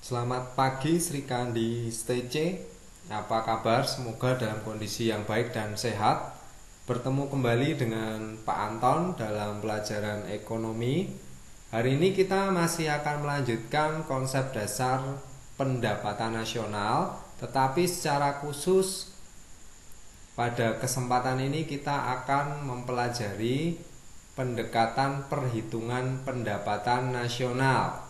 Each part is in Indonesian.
Selamat pagi Sri Kandi STC. Apa kabar? Semoga dalam kondisi yang baik dan sehat. Bertemu kembali dengan Pak Anton dalam pelajaran ekonomi. Hari ini kita masih akan melanjutkan konsep dasar pendapatan nasional, tetapi secara khusus pada kesempatan ini kita akan mempelajari pendekatan perhitungan pendapatan nasional.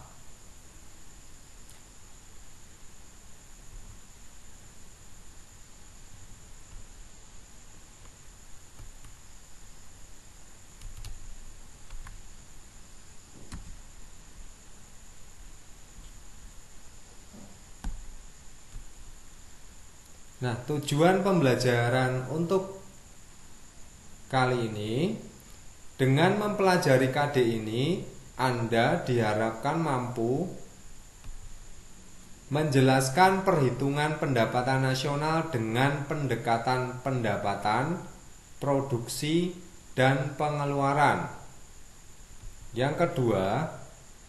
Nah, tujuan pembelajaran untuk kali ini, dengan mempelajari KD ini, Anda diharapkan mampu menjelaskan perhitungan pendapatan nasional dengan pendekatan pendapatan, produksi, dan pengeluaran. Yang kedua,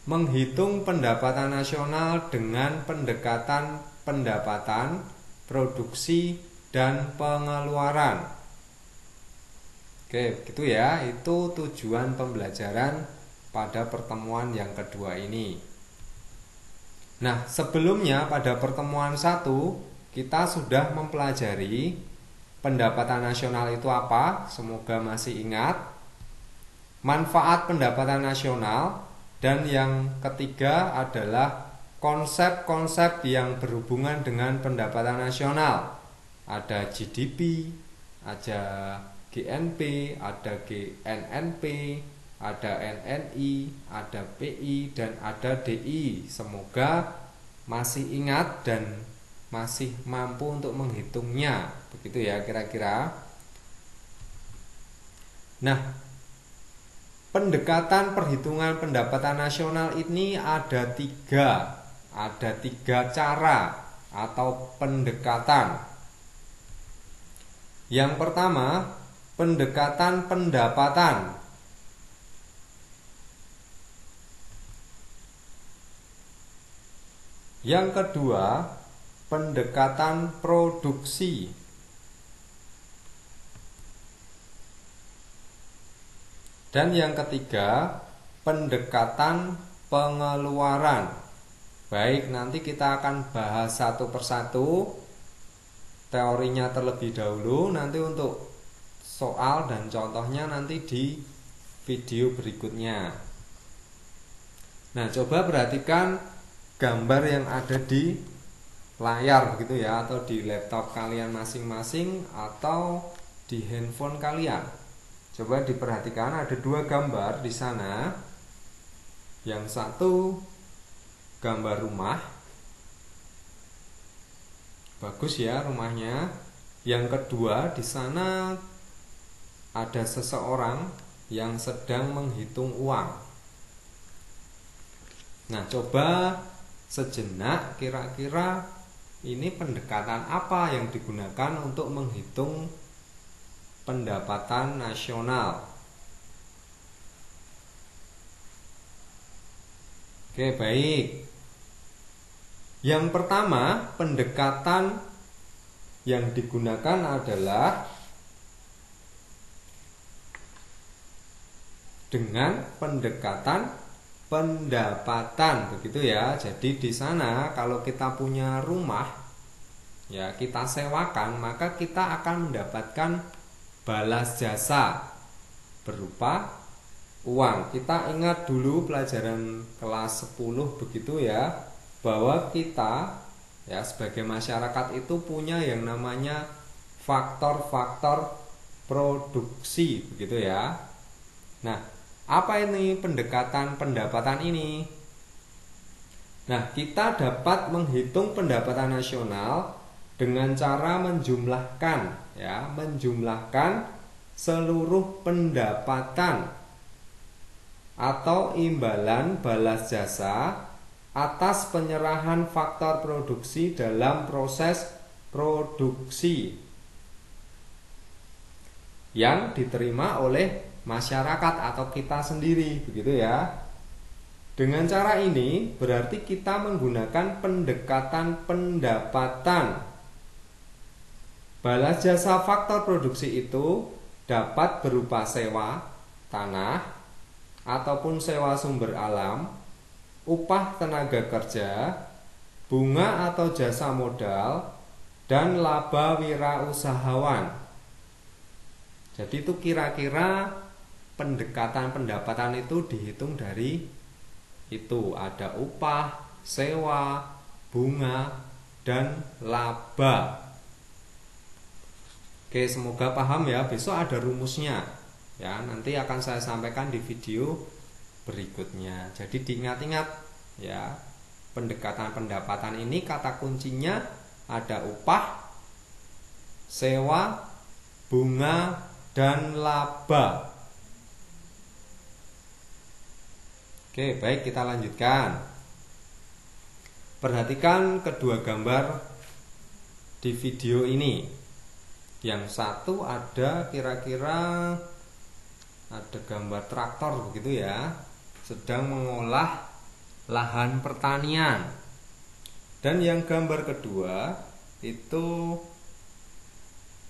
menghitung pendapatan nasional dengan pendekatan pendapatan, produksi, dan pengeluaran. Oke, begitu ya. Itu tujuan pembelajaran pada pertemuan yang kedua ini. Nah, sebelumnya pada pertemuan 1 kita sudah mempelajari pendapatan nasional itu apa. Semoga masih ingat. Manfaat pendapatan nasional. Dan yang ketiga adalah konsep-konsep yang berhubungan dengan pendapatan nasional. Ada GDP, ada GNP, ada GNNP, ada NNI, ada PI, dan ada DI. Semoga masih ingat dan masih mampu untuk menghitungnya. Begitu ya kira-kira. Nah, pendekatan perhitungan pendapatan nasional ini ada tiga cara atau pendekatan. Yang pertama, pendekatan pendapatan. Yang kedua, pendekatan produksi. Dan yang ketiga, pendekatan pengeluaran. Baik, nanti kita akan bahas satu persatu teorinya terlebih dahulu. Nanti untuk soal dan contohnya nanti di video berikutnya. Nah, coba perhatikan gambar yang ada di layar begitu ya, atau di laptop kalian masing-masing atau di handphone kalian. Coba diperhatikan, ada dua gambar di sana. Yang satu gambar rumah, bagus ya rumahnya. Yang kedua, di sana ada seseorang yang sedang menghitung uang. Nah, coba sejenak, kira-kira ini pendekatan apa yang digunakan untuk menghitung pendapatan nasional? Oke, baik. Yang pertama, pendekatan yang digunakan adalah dengan pendekatan pendapatan, begitu ya. Jadi di sana kalau kita punya rumah, ya kita sewakan, maka kita akan mendapatkan balas jasa berupa uang. Kita ingat dulu pelajaran kelas 10 begitu ya, bahwa kita ya sebagai masyarakat itu punya yang namanya faktor-faktor produksi begitu ya. Nah, apa ini pendekatan pendapatan ini? Nah, kita dapat menghitung pendapatan nasional dengan cara menjumlahkan seluruh pendapatan atau imbalan balas jasa atas penyerahan faktor produksi dalam proses produksi yang diterima oleh masyarakat atau kita sendiri begitu ya. Dengan cara ini berarti kita menggunakan pendekatan pendapatan. Balas jasa faktor produksi itu dapat berupa sewa tanah ataupun sewa sumber alam, upah tenaga kerja, bunga atau jasa modal, dan laba wirausahawan. Jadi itu kira-kira pendekatan pendapatan itu dihitung dari itu, ada upah, sewa, bunga, dan laba. Oke, semoga paham ya. Besok ada rumusnya ya, nanti akan saya sampaikan di video berikutnya. Jadi diingat-ingat ya, pendekatan pendapatan ini kata kuncinya ada upah, sewa, bunga, dan laba. Oke, baik, kita lanjutkan. Perhatikan kedua gambar di video ini. Yang satu ada kira-kira ada gambar traktor begitu ya, sedang mengolah lahan pertanian. Dan yang gambar kedua itu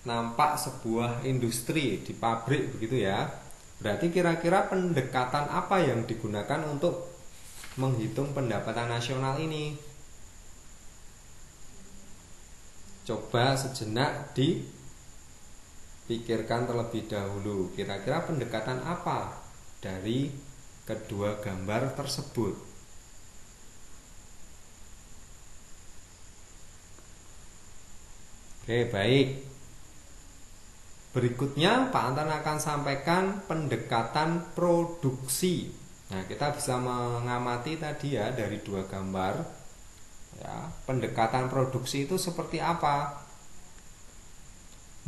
nampak sebuah industri di pabrik begitu ya. Berarti kira-kira pendekatan apa yang digunakan untuk menghitung pendapatan nasional ini? Coba sejenak dipikirkan terlebih dahulu. Kira-kira pendekatan apa dari kedua gambar tersebut? Oke, baik. Berikutnya Pak Anton akan sampaikan pendekatan produksi. Nah, kita bisa mengamati tadi ya dari dua gambar ya, pendekatan produksi itu seperti apa.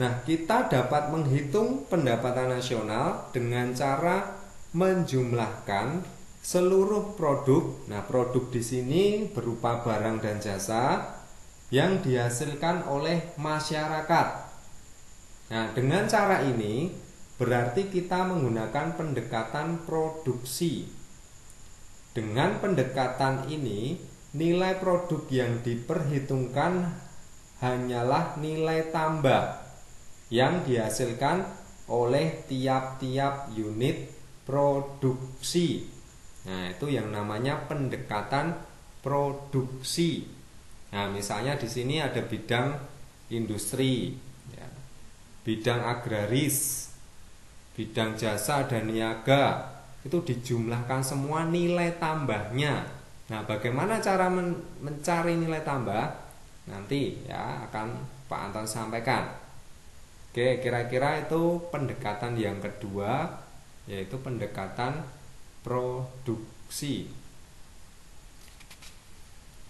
Nah, kita dapat menghitung pendapatan nasional dengan cara menjumlahkan seluruh produk. Nah, produk di sini berupa barang dan jasa yang dihasilkan oleh masyarakat. Nah, dengan cara ini berarti kita menggunakan pendekatan produksi. Dengan pendekatan ini, nilai produk yang diperhitungkan hanyalah nilai tambah yang dihasilkan oleh tiap-tiap unit produksi. Nah, itu yang namanya pendekatan produksi. Nah, misalnya di sini ada bidang industri, bidang agraris, bidang jasa dan niaga, itu dijumlahkan semua nilai tambahnya. Nah, bagaimana cara mencari nilai tambah? Nanti ya akan Pak Anton sampaikan. Oke, kira-kira itu pendekatan yang kedua, yaitu pendekatan produksi.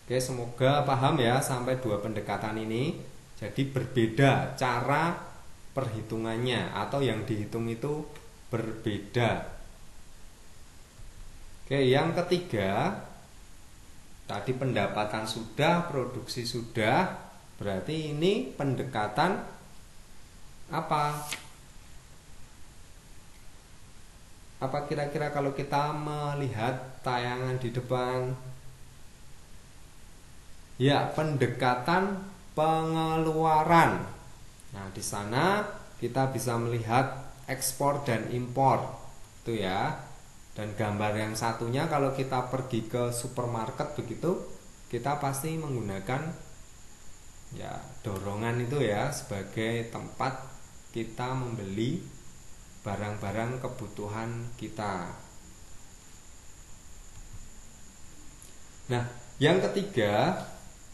Oke, semoga paham ya sampai dua pendekatan ini. Jadi berbeda cara perhitungannya atau yang dihitung itu berbeda. Oke, yang ketiga tadi pendapatan sudah, produksi sudah, berarti ini pendekatan apa? Apa kira-kira kalau kita melihat tayangan di depan? Ya, pendekatan pengeluaran. Nah, di sana kita bisa melihat ekspor dan impor. Itu ya. Dan gambar yang satunya kalau kita pergi ke supermarket begitu, kita pasti menggunakan ya dorongan itu ya sebagai tempat kita membeli barang-barang kebutuhan kita. Nah, yang ketiga,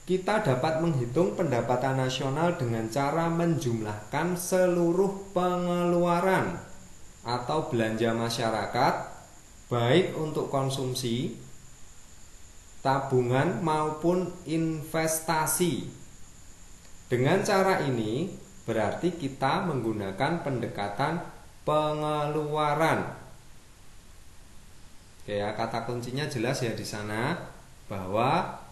kita dapat menghitung pendapatan nasional dengan cara menjumlahkan seluruh pengeluaran atau belanja masyarakat, baik untuk konsumsi, tabungan maupun investasi. Dengan cara ini berarti kita menggunakan pendekatan pengeluaran. Oke ya, kata kuncinya jelas ya di sana bahwa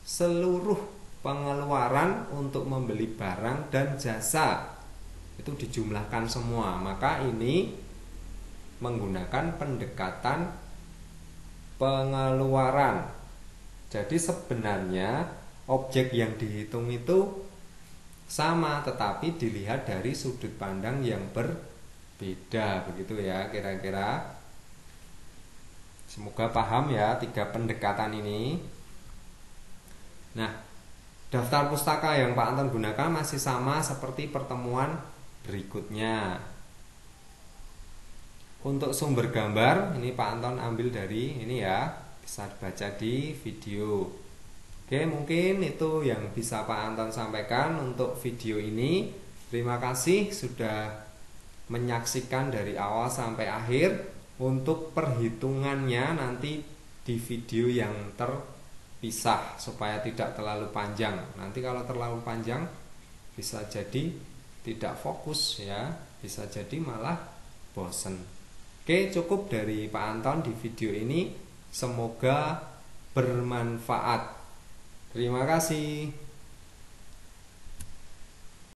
seluruh pengeluaran untuk membeli barang dan jasa itu dijumlahkan semua. Maka ini menggunakan pendekatan pengeluaran. Jadi sebenarnya objek yang dihitung itu sama, tetapi dilihat dari sudut pandang yang berbeda, begitu ya kira-kira. Semoga paham ya 3 pendekatan ini. Nah, daftar pustaka yang Pak Anton gunakan masih sama seperti pertemuan berikutnya. Untuk sumber gambar, ini Pak Anton ambil dari ini ya, bisa dibaca di video. Oke, mungkin itu yang bisa Pak Anton sampaikan untuk video ini. Terima kasih sudah menyaksikan dari awal sampai akhir. Untuk perhitungannya nanti di video yang terpisah supaya tidak terlalu panjang. Nanti kalau terlalu panjang bisa jadi tidak fokus ya, bisa jadi malah bosen. Oke, cukup dari Pak Anton di video ini. Semoga bermanfaat. Terima kasih.